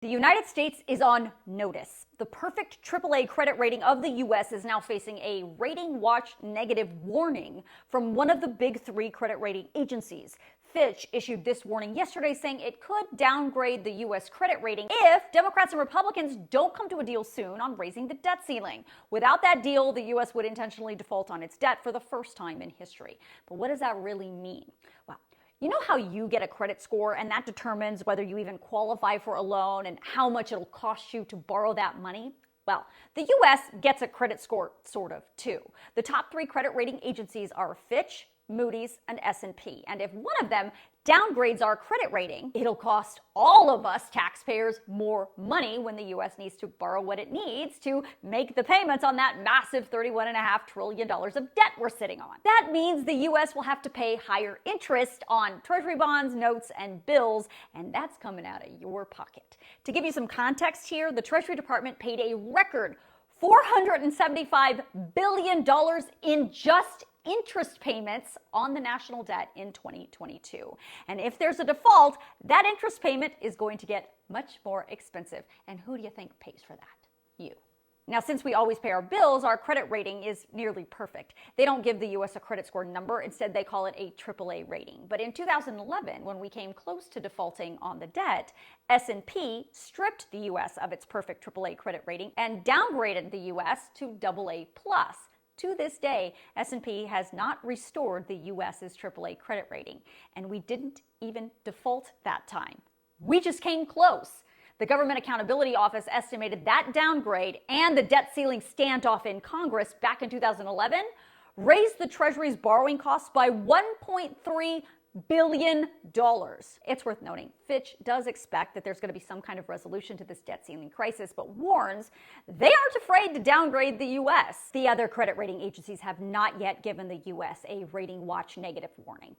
The United States is on notice. The perfect AAA credit rating of the U.S. is now facing a rating watch negative warning from one of the big three credit rating agencies. Fitch issued this warning yesterday, saying it could downgrade the U.S. credit rating if Democrats and Republicans don't come to a deal soon on raising the debt ceiling. Without that deal, the U.S. would intentionally default on its debt for the first time in history. But what does that really mean? Well, you know how you get a credit score and that determines whether you even qualify for a loan and how much it'll cost you to borrow that money? Well, the U.S. gets a credit score, sort of, too. The top three credit rating agencies are Fitch, Moody's, and S&P. And if one of them downgrades our credit rating, it'll cost all of us taxpayers more money when the U.S. needs to borrow what it needs to make the payments on that massive $31.5 trillion of debt we're sitting on. That means the U.S. will have to pay higher interest on treasury bonds, notes, and bills, and that's coming out of your pocket. To give you some context here, the Treasury Department paid a record $475 billion in just interest payments on the national debt in 2022. And if there's a default, that interest payment is going to get much more expensive. And who do you think pays for that? You. Now, since we always pay our bills, our credit rating is nearly perfect. They don't give the U.S. a credit score number. Instead, they call it a AAA rating. But in 2011, when we came close to defaulting on the debt, S&P stripped the U.S. of its perfect AAA credit rating and downgraded the U.S. to AA+. To this day, S&P has not restored the U.S.'s AAA credit rating, and we didn't even default that time. We just came close. The Government Accountability Office estimated that downgrade and the debt ceiling standoff in Congress back in 2011 raised the Treasury's borrowing costs by $1.3 billion. It's worth noting, Fitch does expect that there's going to be some kind of resolution to this debt ceiling crisis, but warns they aren't afraid to downgrade the U.S. The other credit rating agencies have not yet given the U.S. a rating watch negative warning.